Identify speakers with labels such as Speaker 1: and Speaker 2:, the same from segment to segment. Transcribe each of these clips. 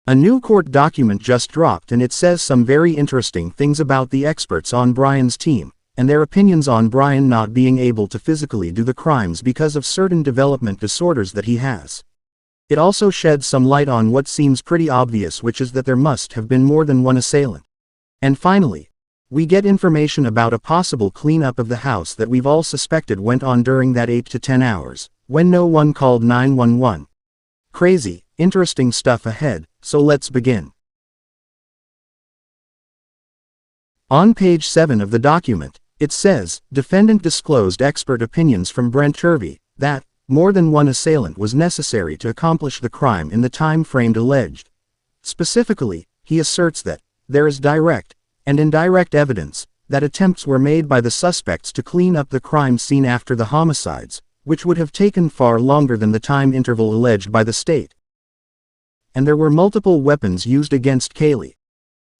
Speaker 1: A new court document just dropped and it says some very interesting things about the experts on Bryan's team, and their opinions on Bryan not being able to physically do the crimes because of certain development disorders that he has. It also sheds some light on what seems pretty obvious, which is that there must have been more than one assailant. And finally, we get information about a possible cleanup of the house that we've all suspected went on during that 8 to 10 hours, when no one called 911. Crazy, interesting stuff ahead, so let's begin. On page 7 of the document, it says, defendant disclosed expert opinions from Brent Turvey, that more than one assailant was necessary to accomplish the crime in the time frame alleged. Specifically, he asserts that there is direct and indirect evidence that attempts were made by the suspects to clean up the crime scene after the homicides, which would have taken far longer than the time interval alleged by the state. And there were multiple weapons used against Kaylee.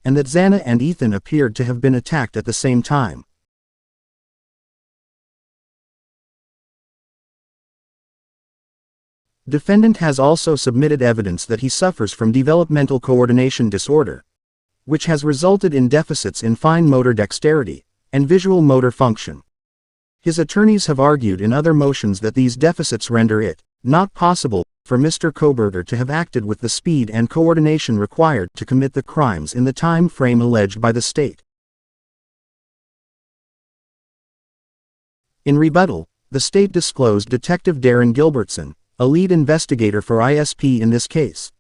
Speaker 1: And that Xana and Ethan appeared to have been attacked at the same time. Defendant has also submitted evidence that he suffers from developmental coordination disorder, which has resulted in deficits in fine motor dexterity and visual motor function. His attorneys have argued in other motions that these deficits render it not possible for Mr. Kohberger to have acted with the speed and coordination required to commit the crimes in the time frame alleged by the state. In rebuttal, the state disclosed Detective Darren Gilbertson, a lead investigator for ISP in this case.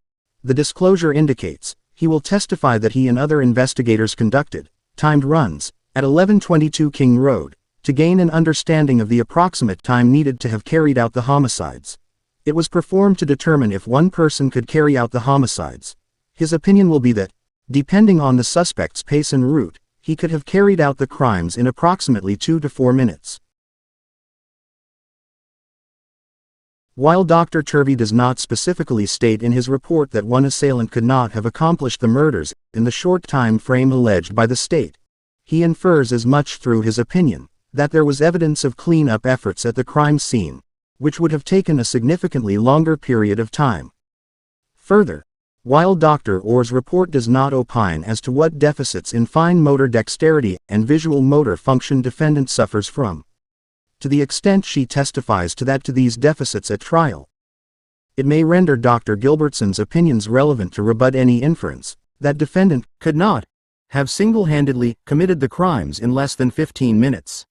Speaker 1: The disclosure indicates he will testify that he and other investigators conducted timed runs at 1122 King Road to gain an understanding of the approximate time needed to have carried out the homicides. It was performed to determine if one person could carry out the homicides. His opinion will be that, depending on the suspect's pace and route, he could have carried out the crimes in approximately 2 to 4 minutes. While Dr. Turvey does not specifically state in his report that one assailant could not have accomplished the murders in the short time frame alleged by the state, he infers as much through his opinion that there was evidence of clean-up efforts at the crime scene, which would have taken a significantly longer period of time. Further, while Dr. Orr's report does not opine as to what deficits in fine motor dexterity and visual motor function defendant suffers from, to the extent she testifies to these deficits at trial, it may render Dr. Gilbertson's opinions relevant to rebut any inference that defendant could not have single-handedly committed the crimes in less than 15 minutes.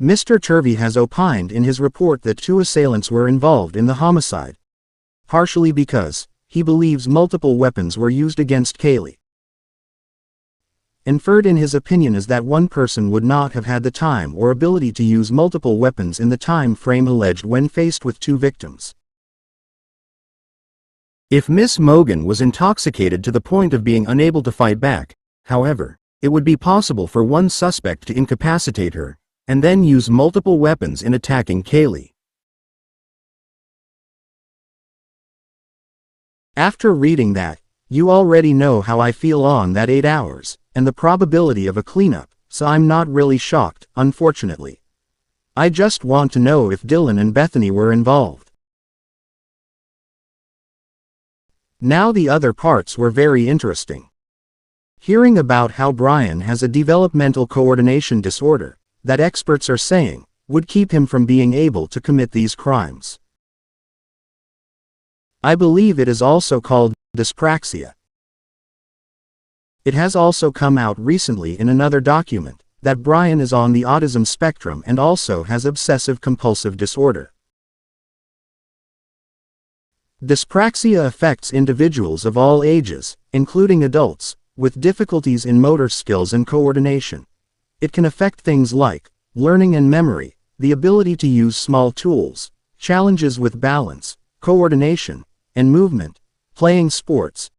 Speaker 1: Mr. Turvey has opined in his report that 2 assailants were involved in the homicide, partially because he believes multiple weapons were used against Kaylee. Inferred in his opinion is that one person would not have had the time or ability to use multiple weapons in the time frame alleged when faced with 2 victims. If Miss Mogan was intoxicated to the point of being unable to fight back, however, it would be possible for one suspect to incapacitate her, and then use multiple weapons in attacking Kaylee. After reading that, you already know how I feel on that 8 hours, and the probability of a cleanup, so I'm not really shocked, unfortunately. I just want to know if Dylan and Bethany were involved. Now the other parts were very interesting. Hearing about how Bryan has a developmental coordination disorder, that experts are saying, would keep him from being able to commit these crimes. I believe it is also called dyspraxia. It has also come out recently in another document that Bryan is on the autism spectrum and also has obsessive-compulsive disorder. Dyspraxia affects individuals of all ages, including adults, with difficulties in motor skills and coordination. It can affect things like learning and memory, the ability to use small tools, challenges with balance, coordination, and movement, playing sports,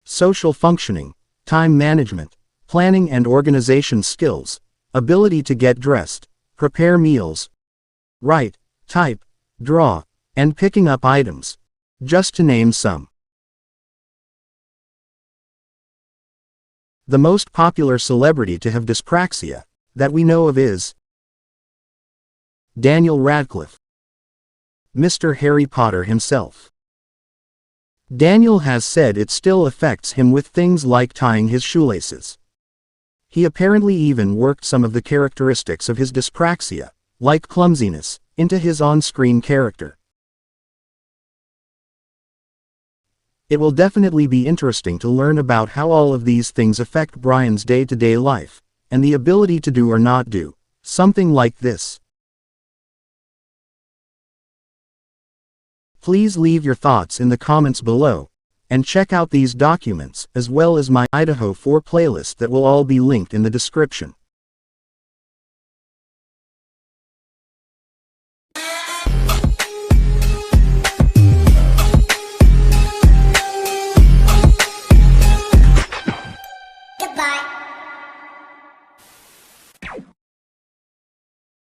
Speaker 1: social functioning, time management, planning and organization skills, ability to get dressed, prepare meals, write, type, draw, and picking up items, just to name some. The most popular celebrity to have dyspraxia that we know of is Daniel Radcliffe. Mr. Harry Potter himself. Daniel has said it still affects him with things like tying his shoelaces. He apparently even worked some of the characteristics of his dyspraxia, like clumsiness, into his on-screen character. It will definitely be interesting to learn about how all of these things affect Bryan's day-to-day life, and the ability to do or not do something like this. Please leave your thoughts in the comments below, and check out these documents as well as my Idaho 4 playlist that will all be linked in the description.